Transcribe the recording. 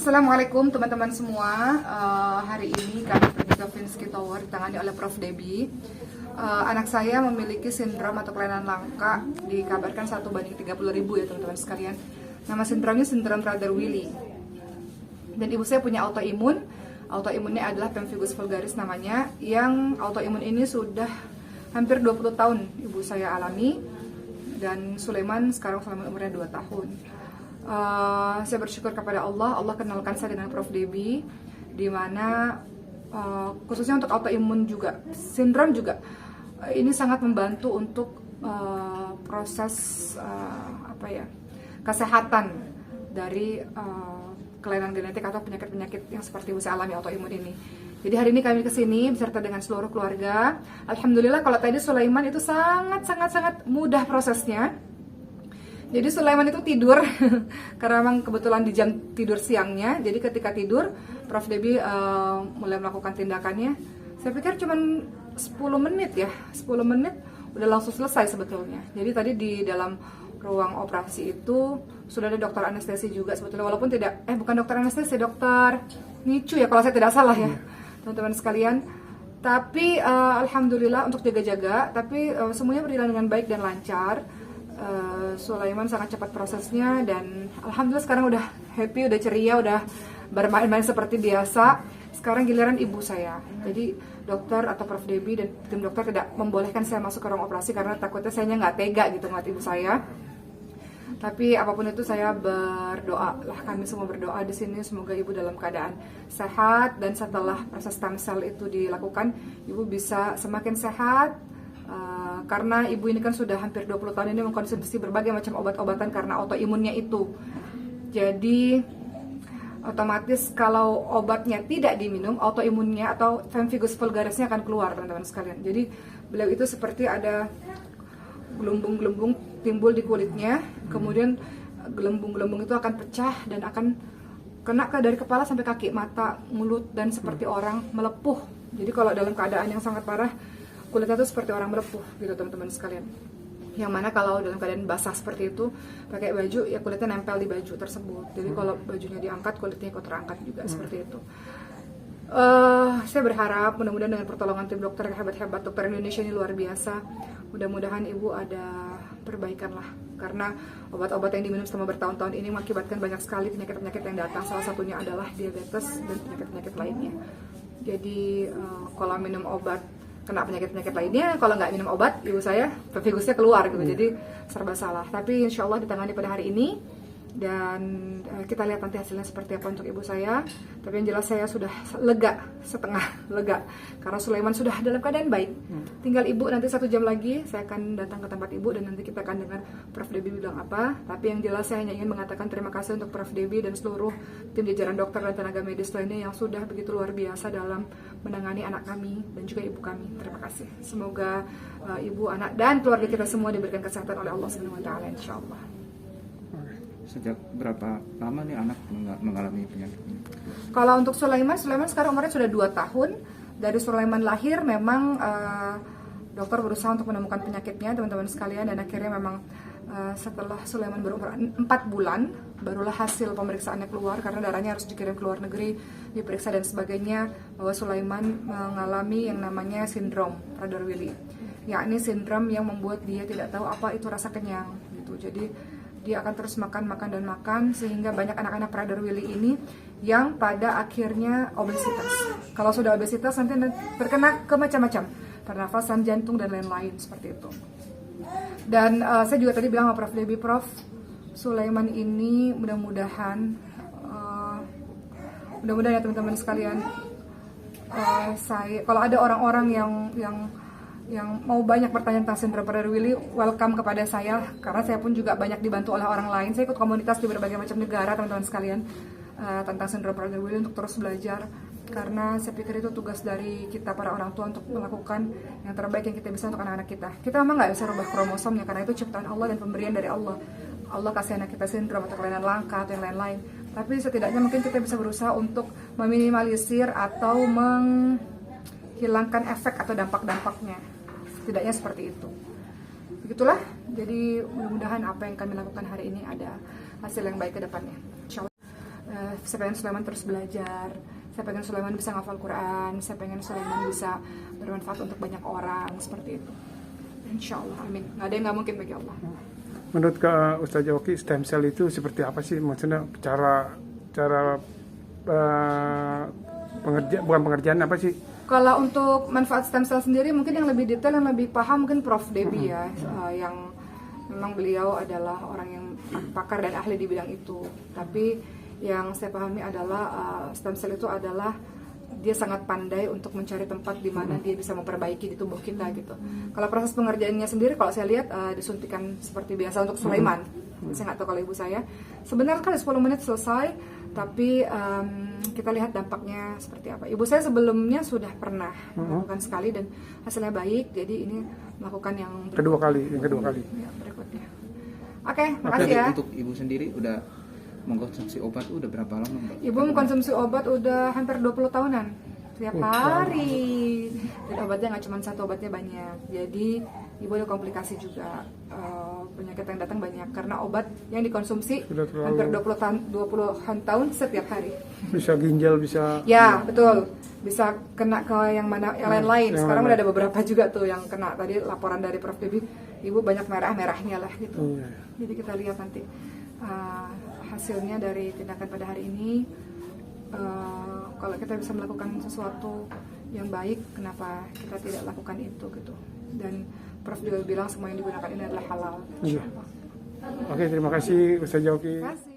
Assalamualaikum teman-teman semua. Hari ini kami pergi ke Finsky Tower ditangani oleh Prof. Debbie. Anak saya memiliki sindrom atau kelainan langka, dikabarkan 1/30.000 ya teman-teman sekalian. Nama sindromnya sindrom Prader-Willi. Dan ibu saya punya autoimun. Autoimunnya adalah pemphigus vulgaris namanya, yang autoimun ini sudah hampir 20 tahun ibu saya alami. Dan Sulaiman sekarang umurnya 2 tahun. Saya bersyukur kepada Allah kenalkan saya dengan Prof. Debbie, di mana khususnya untuk autoimun juga, sindrom juga, ini sangat membantu untuk proses kesehatan dari kelainan genetik atau penyakit-penyakit yang seperti ibu saya alami autoimun ini. Jadi hari ini kami kesini beserta dengan seluruh keluarga. Alhamdulillah, kalau tadi Sulaiman itu sangat mudah prosesnya. Jadi Sulaiman itu tidur karena memang kebetulan di jam tidur siangnya. Jadi ketika tidur, Prof. Debbie mulai melakukan tindakannya. Saya pikir cuma 10 menit ya, 10 menit udah langsung selesai sebetulnya. Jadi tadi di dalam ruang operasi itu sudah ada dokter anestesi juga sebetulnya, walaupun bukan dokter anestesi, dokter NICU ya kalau saya tidak salah ya, teman-teman sekalian. Tapi alhamdulillah untuk jaga-jaga, tapi semuanya berjalan dengan baik dan lancar. Sulaiman sangat cepat prosesnya dan alhamdulillah sekarang udah happy, udah ceria, udah bermain-main seperti biasa. Sekarang giliran ibu saya. Jadi dokter atau Prof. Debbie dan tim dokter tidak membolehkan saya masuk ke ruang operasi karena takutnya saya nggak tega gitu ngeliat ibu saya. Tapi apapun itu saya berdoa lah, kami semua berdoa di sini semoga ibu dalam keadaan sehat, dan setelah proses stem cell itu dilakukan ibu bisa semakin sehat. Karena ibu ini kan sudah hampir 20 tahun ini mengkonsumsi berbagai macam obat-obatan karena autoimunnya itu. Jadi otomatis kalau obatnya tidak diminum, autoimunnya atau pemphigus vulgarisnya akan keluar teman-teman sekalian. Jadi beliau itu seperti ada gelembung-gelembung timbul di kulitnya, kemudian gelembung-gelembung itu akan pecah dan akan kena dari kepala sampai kaki, mata, mulut, dan seperti orang melepuh. Jadi kalau dalam keadaan yang sangat parah, kulitnya itu seperti orang melepuh gitu teman-teman sekalian. Yang mana kalau dalam keadaan basah seperti itu, pakai baju ya kulitnya nempel di baju tersebut. Jadi kalau bajunya diangkat, kulitnya ikut terangkat juga seperti itu. Saya berharap mudah-mudahan dengan pertolongan tim dokter hebat-hebat, dokter Indonesia ini luar biasa, mudah-mudahan ibu ada perbaikan lah. Karena obat-obat yang diminum selama bertahun-tahun ini mengakibatkan banyak sekali penyakit-penyakit yang datang. Salah satunya adalah diabetes dan penyakit-penyakit lainnya. Jadi kalau minum obat kena penyakit-penyakit lainnya, kalau nggak minum obat ibu saya pemphigus keluar gitu. Jadi serba salah. Tapi insya Allah ditangani pada hari ini, dan kita lihat nanti hasilnya seperti apa untuk ibu saya. Tapi yang jelas saya sudah lega, setengah lega, karena Sulaiman sudah dalam keadaan baik. Tinggal ibu nanti 1 jam lagi saya akan datang ke tempat ibu, dan nanti kita akan dengar Prof. Debbie bilang apa. Tapi yang jelas saya hanya ingin mengatakan terima kasih untuk Prof. Debbie dan seluruh tim jajaran dokter dan tenaga medis lainnya yang sudah begitu luar biasa dalam menangani anak kami dan juga ibu kami. Terima kasih. Semoga ibu, anak, dan keluarga kita semua diberikan kesehatan oleh Allah SWT, insyaallah. Sejak berapa lama nih anak mengalami penyakit ini? Kalau untuk Sulaiman sekarang umurnya sudah 2 tahun. Dari Sulaiman lahir memang dokter berusaha untuk menemukan penyakitnya teman-teman sekalian, dan akhirnya memang setelah Sulaiman berumur 4 bulan barulah hasil pemeriksaannya keluar, karena darahnya harus dikirim ke luar negeri, diperiksa dan sebagainya, bahwa Sulaiman mengalami yang namanya sindrom Prader-Willi, yakni sindrom yang membuat dia tidak tahu apa itu rasa kenyang gitu. Jadi dia akan terus makan, sehingga banyak anak-anak Prader-Willi ini yang pada akhirnya obesitas. Kalau sudah obesitas nanti terkena ke macam-macam, pernafasan, jantung, dan lain-lain seperti itu. Dan saya juga tadi bilang sama Prof. Debbie, Prof, Sulaiman ini mudah-mudahan ya teman-teman sekalian, saya kalau ada orang-orang yang mau banyak bertanya tentang sindrom Prader-Willi, welcome kepada saya, karena saya pun juga banyak dibantu oleh orang lain. Saya ikut komunitas di berbagai macam negara teman-teman sekalian tentang sindrom Prader-Willi untuk terus belajar, karena saya pikir itu tugas dari kita para orang tua untuk melakukan yang terbaik yang kita bisa untuk anak-anak kita. Kita memang nggak bisa rubah kromosomnya karena itu ciptaan Allah dan pemberian dari Allah. Allah kasih anak kita sindrom atau kelainan langka atau yang lain-lain. Tapi setidaknya mungkin kita bisa berusaha untuk meminimalisir atau menghilangkan efek atau dampak-dampaknya. Setidaknya seperti itu. Begitulah, jadi mudah-mudahan apa yang kami lakukan hari ini ada hasil yang baik ke depannya, insya Allah. Saya pengen Sulaiman terus belajar, saya pengen Sulaiman bisa ngafal Quran, saya pengen Sulaiman bisa bermanfaat untuk banyak orang, seperti itu. Insya Allah, amin. Nggak ada yang nggak mungkin bagi Allah. Menurut Ustazah Oki, stem cell itu seperti apa sih? Maksudnya cara bukan pengerjaan apa sih? Kalau untuk manfaat stem cell sendiri mungkin yang lebih detail, yang lebih paham mungkin Prof. Debbie ya, yang memang beliau adalah orang yang pakar dan ahli di bidang itu. Tapi yang saya pahami adalah stem cell itu adalah dia sangat pandai untuk mencari tempat di mana dia bisa memperbaiki di tubuh kita gitu. Kalau proses pengerjaannya sendiri, kalau saya lihat disuntikan seperti biasa untuk Sulaiman. Saya nggak tahu kalau ibu saya. Sebenarnya kan 10 menit selesai, tapi kita lihat dampaknya seperti apa. Ibu saya sebelumnya sudah pernah melakukan sekali dan hasilnya baik. Jadi ini melakukan yang Kedua kali. Ya, berikutnya. Oke, makasih ya. Untuk ibu sendiri udah mengkonsumsi obat udah berapa lama, Mbak? Ibu mengkonsumsi obat udah hampir 20 tahunan setiap hari. Dan obatnya nggak cuma satu, obatnya banyak. Jadi ibu ada komplikasi juga, penyakit yang datang banyak karena obat yang dikonsumsi hampir 20-an tahun setiap hari. Bisa ginjal, bisa. Ya betul, bisa kena ke yang lain-lain. Yang Sekarang lain. udah ada beberapa juga tuh yang kena. Tadi laporan dari Prof. Debbie, ibu banyak merah-merahnya lah gitu. Iya. Jadi kita lihat nanti hasilnya dari tindakan pada hari ini. Kalau kita bisa melakukan sesuatu yang baik, kenapa kita tidak lakukan itu gitu. Dan Prof juga bilang semua yang digunakan ini adalah halal. Iya. Oke, terima kasih Ustazah Oki. Terima kasih.